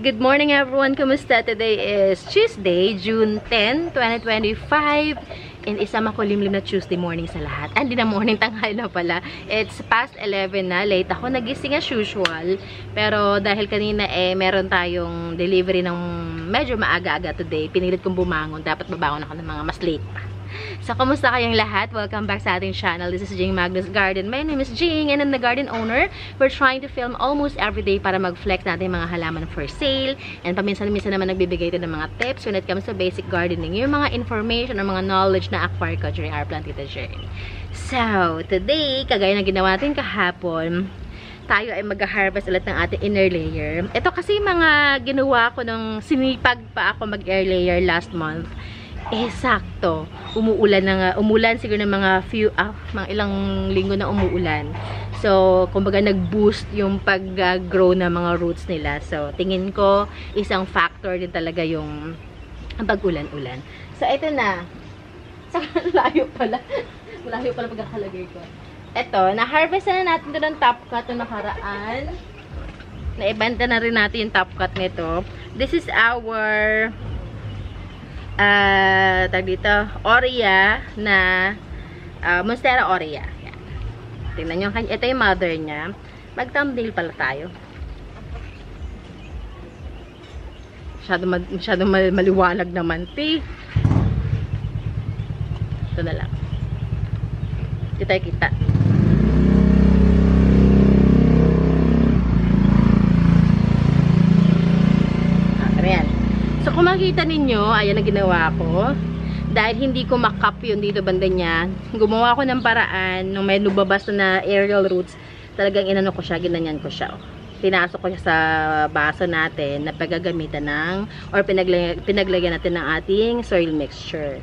Good morning everyone! Kumusta? Today is Tuesday, June 10, 2025. And isa makulimlim na Tuesday morning sa lahat. Hindi na morning, tanghali na pala. It's past 11 na. Late ako nagising as usual. Pero dahil kanina meron tayong delivery ng medyo maaga-aga today. Pinilit kong bumangon. Dapat babangon ako ng mga mas late pa. So, kumusta kayong lahat? Welcome back sa ating channel. This is Jing Magnus Garden. My name is Jing and I'm the garden owner. We're trying to film almost every day para mag-flex natin mga halaman for sale. And paminsan-minsan naman nagbibigay ito ng mga tips when it comes to basic gardening. Yung mga information or mga knowledge na acquire ko during our plantita journey. So, today, kagaya na ginawa natin kahapon, tayo ay mag-harvest ulit ng ating inner layer. Ito kasi mga ginawa ko nung sinipag pa ako mag-air layer last month. Sakto. Umulan siguro ng mga mga ilang linggo na umuulan. So, kumbaga nag-boost yung pag-grow ng mga roots nila. So, tingin ko isang factor din talaga yung pag-ulan-ulan. So, ito na. Sa layo pala. Malayo pala pagkakalagay ko. Ito, na-harvest na natin ito ng top cut na nakaraan. Naibenta na rin natin yung top cut nito. This is our tag dito, Aurea na Monstera Aurea. Yan. Tingnan nyo, ito yung mother niya. Mag-thumbnail pala tayo. Masyado maliwanag naman, ti. Ito na lang. Hindi tayo kita. Ayan. So, kung makikita ninyo, ayan na ginawa ko. Dahil hindi ko makap yun dito banda niya, gumawa ko ng paraan, nung may nubabas na aerial roots, talagang inano ko siya, ginanyan ko siya. Pinasok ko siya sa baso natin na paggagamitan ng, or pinaglagyan natin ng ating soil mixture.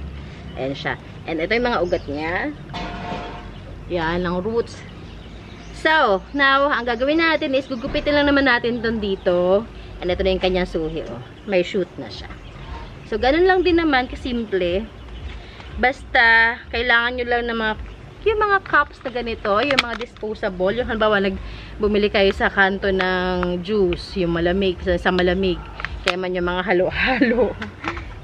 Ayan siya. And ito yung mga ugat niya. Yan, ang roots. So, now, ang gagawin natin is, gugupitin lang naman natin itong dito. And ito na yung kanyang suhi, oh. May shoot na siya. So, ganun lang din naman, kasimple. Basta, kailangan nyo lang ng yung mga cups na ganito, yung mga disposable. Yung halimbawa, bumili kayo sa kanto ng juice, yung malamig, sa malamig. Kaya man yung mga halo-halo.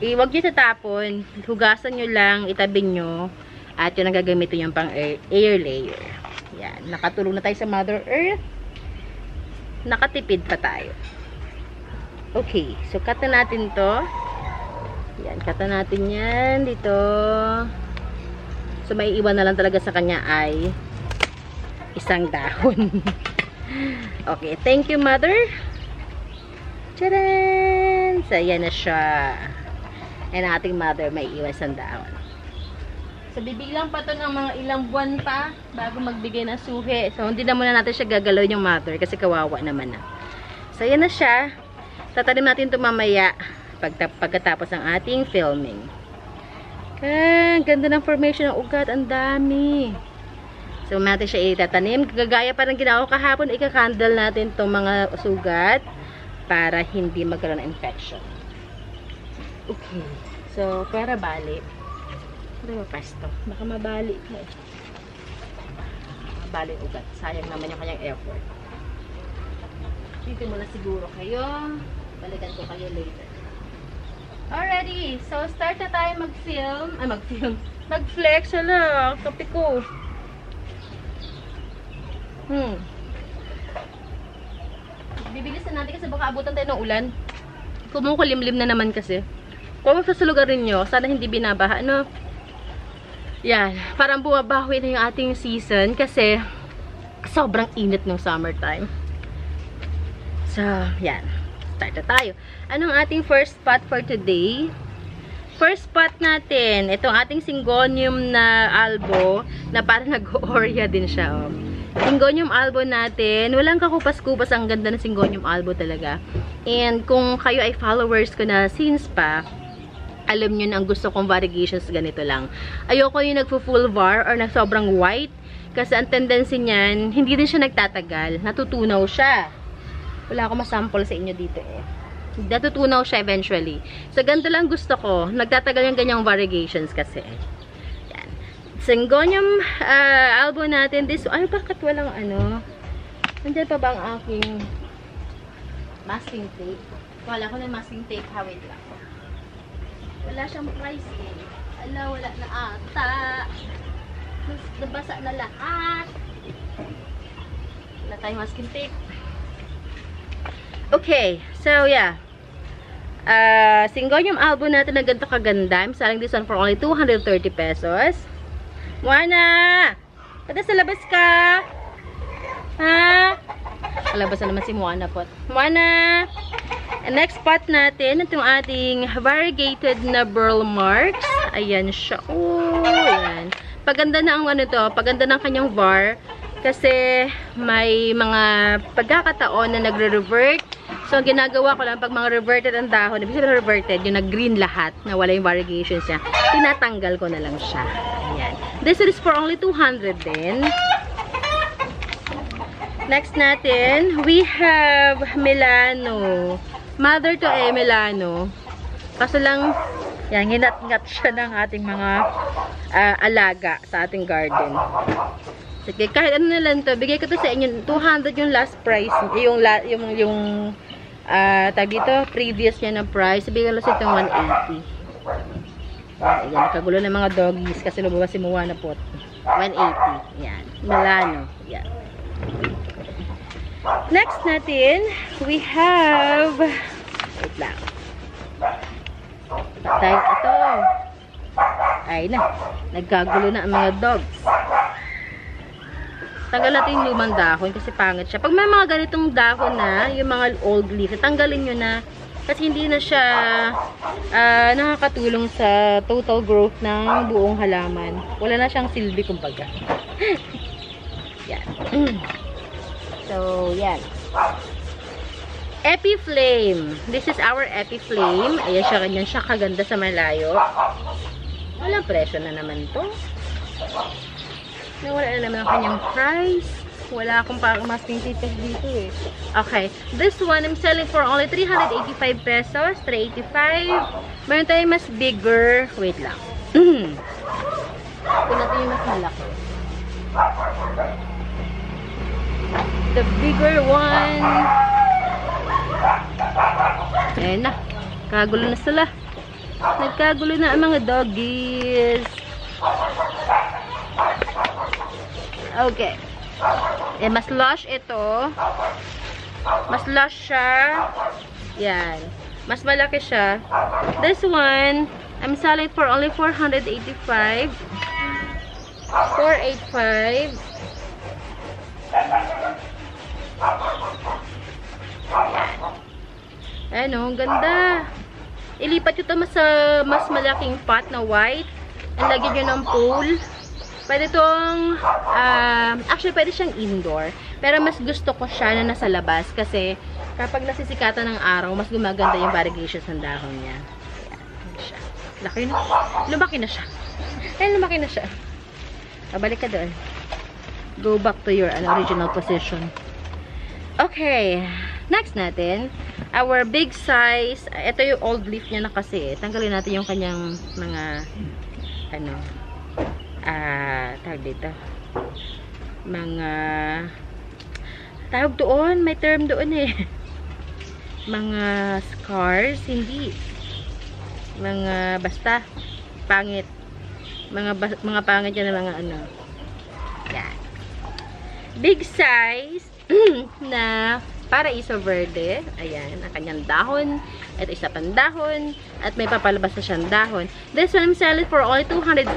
Huwag nyo tatapon. Hugasan nyo lang, itabi nyo. At yun ang gagamitin yung pang air layer. Yan. Nakatulong na tayo sa Mother Earth. Nakatipid pa tayo. Okay, so cut na natin to. Yan, cut na natin yan dito. So may iwan na lang talaga sa kanya ay isang dahon. Okay, thank you mother. Tcharan! So yan na siya. And ating mother may iwan isang dahon. So bibilang pa to ng mga ilang buwan pa bago magbigay ng suhi. So hindi na muna natin siya gagalawin yung mother kasi kawawa naman na. So yan na siya. Tatanim natin ito mamaya pagkatapos ng ating filming. Ganda ng formation ng ugat. Ang dami. So, natin siya itatanim. Gagaya pa rin ginawa ko kahapon. Ika-candle natin itong mga sugat para hindi magkaroon ng infection. Okay. So, pera bali. Ano ba pasto? Baka mabali ka eh. Mabali ugat. Sayang naman yung kanyang effort. Dito muna siguro kayo. Balikan ko kayo later. Alrighty. So, start na tayo mag-film. Mag-flex. Hala, kape ko. Bibilisan natin kasi baka abutan tayo ng ulan. Kumukulimlim na naman kasi. Kung sa lugar ninyo, sana hindi binabaha, no? Yan. Parang bumabawi na yung ating season kasi sobrang init ng summertime. So, yan. Start na tayo. Anong ating first spot for today? First spot natin, itong ating Syngonium na albo na parang nag-Aurea din siya. Oh. Syngonium albo natin, walang kakupas-kupas, ang ganda ng Syngonium albo talaga. And kung kayo ay followers ko na since pa, alam nyo na ang gusto kong variegations ganito lang. Ayoko yung nagpo-full var or na sobrang white kasi ang tendency niyan, hindi din siya nagtatagal. Natutunaw siya. Wala akong masample sa inyo dito eh. Natutunaw siya eventually. So, ganito lang gusto ko. Nagtatagal yung ganyang variegations kasi. Yan. Syngonium albo natin. Ay, bakit walang ano? Nandiyan pa ba ang aking masking tape? Wala ko na masking tape. Wait lang. Wala siyang price eh. Ala, wala na ata. Nabasa na lahat. Wala tayong masking tape. Okay. So, yeah. Syngonium album natin na ganito kaganda. I'm selling this one for only 230 pesos. Moana! Pwede sa labas ka? Ha? Kalabas na naman si Moana po. Moana! Next spot natin, itong ating variegated na burl marks. Ayan siya. Oh, ayan. Paganda na ang ano to, paganda ng kanyang var. Kasi may mga pagkakataon na nagre-revert. So, ginagawa ko lang pag mga reverted ang dahon, ibig sabihin reverted, yung nag-green lahat, na wala yung variegations niya, tinatanggal ko na lang siya. Ayan. This is for only 200 din. Next natin, we have Milano. Mother to Milano. Kaso lang, yan, hinat-ngat siya ng ating mga alaga sa ating garden. Sige, kahit ano na lang to, bigay ko to sa inyo, 200 yung last price, yung tag dito, previous niya ng price, bigay ko sa itong 180. Ayan, nakagulo ng mga doggies kasi lumabas si Moana po. 180. Yan. Milano. Yan. Next natin, we have, wait lang. Dahil ito, ay na, nagkagulo na ang mga dogs. Tanggal natin yung lumang dahon kasi pangit siya. Pag may mga ganitong dahon na, yung mga old leaf, tanggalin nyo na kasi hindi na siya nakakatulong sa total growth ng buong halaman. Wala na siyang silbi kumbaga. Yan. So, yan. Epiflame. This is our Epiflame. Ayan siya, ganyan siya kaganda sa malayo. Walang presyo na naman to. Wala na naman ang kanyang price. Wala akong masking titas dito eh. Okay. This one, I'm selling for only 385 pesos. 385. Meron tayong mas bigger. Wait lang. Ito natin yung mas malaki. The bigger one. Ayan na. Kagulo na sila. Nagkagulo na ang mga doggies. Okay. Eh, mas lush ito. Mas lush siya. Yan. Mas malaki siya. This one, I'm selling for only 485. 485. Ano, ang ganda. Ilipat ito sa mas malaking pot na white. And lagyan nyo ng pole. Pwede itong, actually pwede siyang indoor. Pero mas gusto ko siya na nasa labas. Kasi kapag nasisikatan ng araw, mas gumaganda yung variegations ng dahon niya. Ayan siya. Laki na. Lumaki na siya. Ayan, lumaki na siya. Balik ka doon. Go back to your original position. Okay. Next natin, our big size. Ito yung old leaf niya na kasi. Tanggalin natin yung kanyang mga, tawag dito. Mga, tawag doon. May term doon eh. Mga scars. Hindi. Mga, basta, pangit. Mga pangit yan na mga ano. Yan. Big size na Paraiso Verde. Ayan, ang kanyang dahon. Ito isa pang dahon. At may papalabas na siyang dahon. This one, I'm selling for only 250.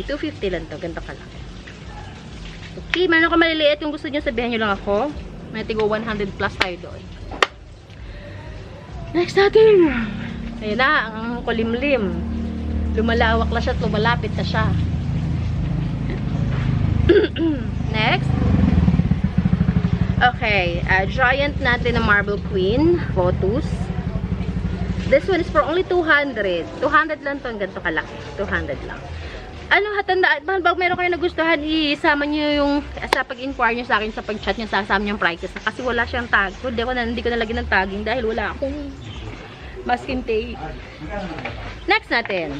250 lang to. Ganito ka lang. Okay, meron ko maliliit. Kung gusto nyo, sabihan nyo lang ako. May tigo 100 plus tayo doon. Next natin. Ayan na, ang kulimlim. Lumalawak na siya at lumalapit na siya. Next. Okay, giant natin na Marble Queen Photos. This one is for only 200. 200 lang to, ganito kalaki. 200 lang. Ano, hatandaan, pag meron kayo nagustuhan, isama nyo yung, sa pag-inquire nyo sa akin, sa pag-chat nyo, sasama nyo yung prices. Kasi wala siyang tag. Hindi ko nalagyan ng tagging dahil wala akong masking tape. Next natin.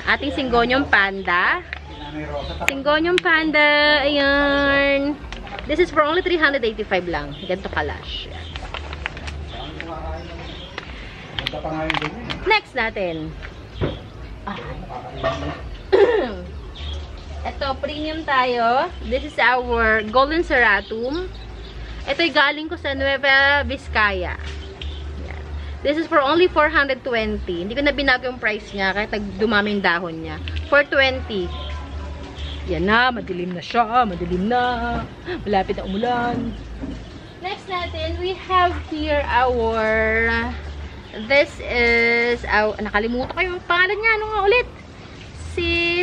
Ating Syngonium Panda. Syngonium Panda. Ayan. This is for only 385 lang. Ganito kalash. Next natin. Ito, premium tayo. This is our Golden Serratum. Ito'y galing ko sa Nueva Vizcaya. Yan. This is for only 420. Hindi ko na binago yung price niya kahit dumami yung dahon niya. 420. Yan na, madilim na siya. Madilim na. Malapit na umulan. Next natin, we have here our... This is... nakalimutan ko yung pangalan niya. Ano nga ulit?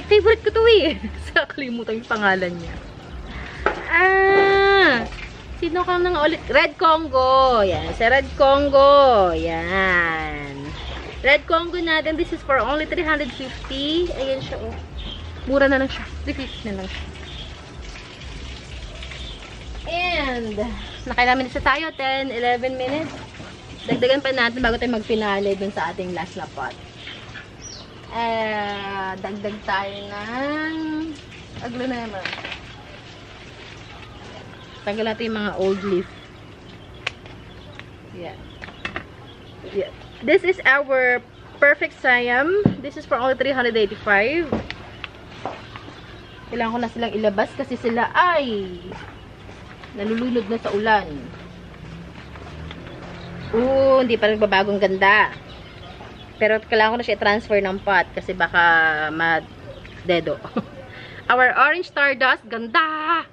Favorite ko to eh. Nakalimutan yung pangalan niya. Sino ka nga ulit? Red Congo. Yan. Sa Red Congo. Yan. Red Congo natin. This is for only 350. Ayan siya oh. Mura na lang siya. 350 na lang siya. And, nakailan minutes tayo? 10, 11 minutes. Dagdagan pa natin bago tayo magfinale dun sa ating last na pot. Dagdag tayo ng aglonema. Tanggal natin yung mga old leaf. Yeah. Yeah. This is our perfect Siam. This is for only 385. Kailangan ko na silang ilabas kasi sila ay nalulunod na sa ulan. Hindi pa nagbabagong ganda. Pero kailangan ko na siya transfer ng pot kasi baka ma-dedo. Our orange stardust, ganda!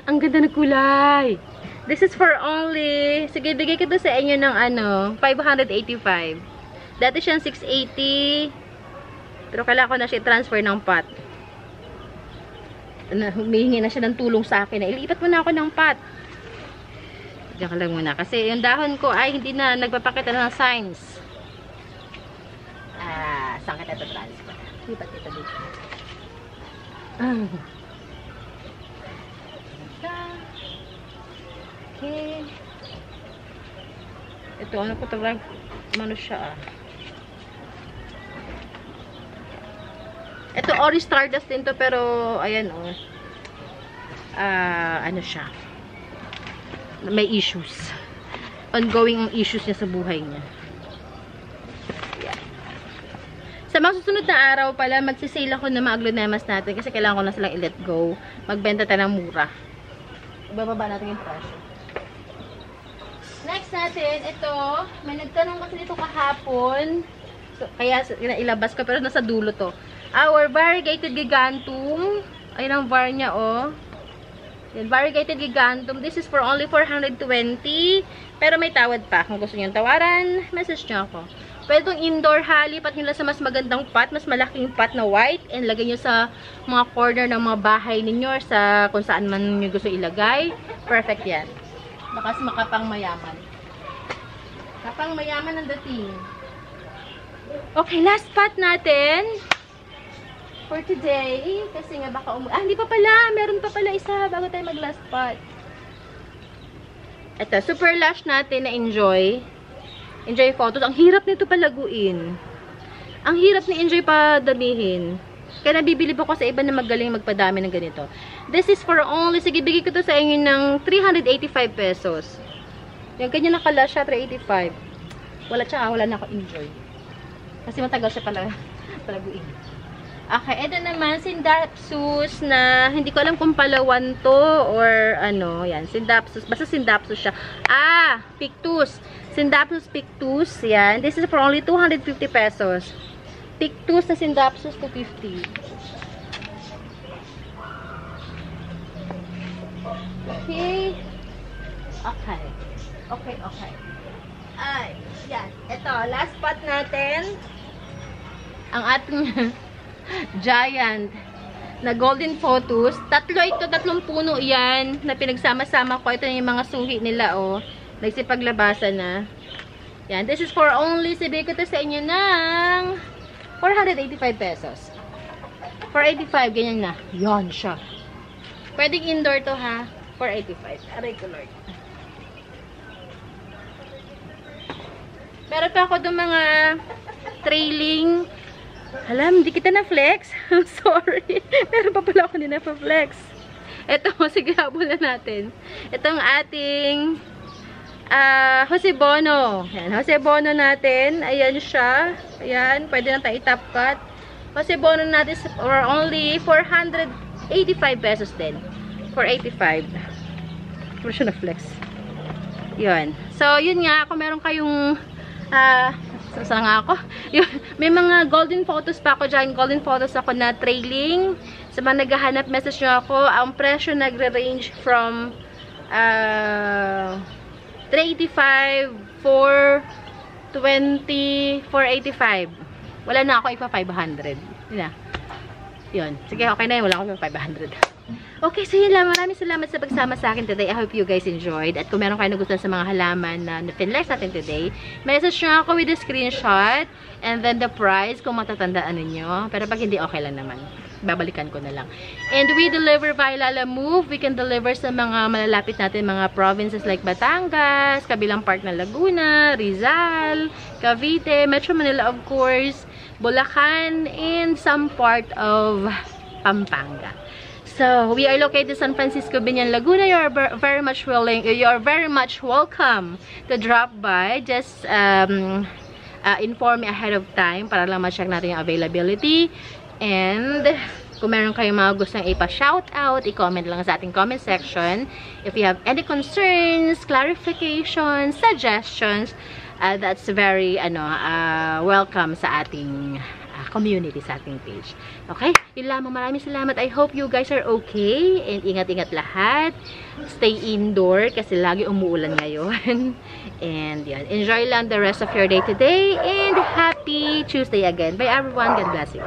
Ang ganda ng kulay. This is for only, sige, bigay ko to sa inyo ng 585. Dati siyang 680. Pero kailangan ko na siya transfer ng pot. Humihingi na siya ng tulong sa akin. Ilipat mo na ako ng pot. Diyan ka lang muna. Kasi yung dahon ko ay hindi na nagpapakita ng signs. Saan kita ito transfer? Lipat ito dito. Okay. Ito, ano ko talaga? Ano siya Ito, orange stardust din to, pero, ayan ano siya? May issues. Ongoing ang issues niya sa buhay niya. Sa mga susunod na araw pala, magsisale ako ng mga aglonemas natin kasi kailangan ko na silang i-let go. Magbenta tayo ng mura. Ibababa natin yung presyo. Next natin, ito. May nagtanong kasi dito kahapon. So, kaya ilabas ko pero nasa dulo to. Our variegated gigantum. Ayun ang var niya Yan, variegated gigantum. This is for only 420. Pero may tawad pa. Kung gusto niyo tawaran, message niyo ako. Pwede itong indoor lipat nyo lang sa mas magandang pot, mas malaking pot na white, and lagay nyo sa mga corner ng mga bahay ninyo, sa kung saan man nyo gusto ilagay. Perfect yan. Bakas makapang mayaman. Kapang mayaman ang dating. Okay, last pot natin for today. Kasi nga baka hindi pa pala. Meron pa pala isa bago tayo mag last pot. Ito, super lush natin na Enjoy. Enjoy photos. Ang hirap nito palaguin. Ang hirap ni Enjoy padamihin. Kaya nabibilib ako sa iba na magaling magpadami ng ganito. This is for only, sige, bigay ko to sa inyo ng 385 pesos. Yung ganyan nakala siya, 385. Wala na ako Enjoy. Kasi matagal siya palaguin. Okay, ito naman, Sindapsus na, hindi ko alam kung palawan to or ano, yan, Sindapsus. Basta Sindapsus siya. Pictus. Sindapsus pictus, yan. This is for only 250 pesos. Pictus na Sindapsus, 250. Okay. Okay. Ay, yan. Ito, last pot natin. Ang ating giant na golden photos. Tatlong puno yan na pinagsama-sama ko. Ito na yung mga suhi nila, nagsipaglabasan na. Yan. This is for only, sabi ko to sa inyo ng 485 pesos. 485, ganyan na. Yan siya. Pwedeng indoor to ha. 485. Aray ko Lord. Meron pa ako doon mga trailing. Alam, hindi kita na-flex. I'm sorry. Meron pa pala ako din na-flex. Ito, sige, habol na natin. Itong ating Jose Bono. Yan, Jose Bono natin. Ayan siya. Ayan, pwede na tayo i-top cut. Jose Bono natin for only 485 pesos din. 485. Pero siya na-flex. Yun. So, yun nga. Kung meron kayong saan nga ako? Yun, may mga golden photos pa ako dyan. Golden photos ako na trailing. Sa mga naghahanap, message nyo ako. Ang presyo nagre-range from 385, 420, 485. Wala na ako ipa 500. Yun na. Yun. Sige, okay na yun. Wala akong 500. Okay, so yun lang. Maraming salamat sa pagsama sa akin today. I hope you guys enjoyed. At kung meron kayo nagustuhan sa mga halaman na finlex natin today, message nyo ako with the screenshot and then the price kung matatandaan ninyo. Pero pag hindi, okay lang naman. Babalikan ko na lang. And we deliver via Lala Move. We can deliver sa mga malalapit natin, mga provinces like Batangas, kabilang part ng Laguna, Rizal, Cavite, Metro Manila of course, Bulacan, and some part of Pampanga. So, we are located in San Francisco, Binyan, Laguna. You are very much welcome to drop by. Just inform me ahead of time para lang ma-check natin yung availability. And kung meron kayong mga gustong ipa-shoutout, i-comment lang sa ating comment section. If you have any concerns, clarifications, suggestions, that's very welcome sa ating community, sa ating page. Okay? Yun lamang. Maraming salamat. I hope you guys are okay. And ingat-ingat lahat. Stay indoor kasi lagi umuulan ngayon. And yan. Enjoy lang the rest of your day today. And happy Tuesday again. Bye everyone. God bless you.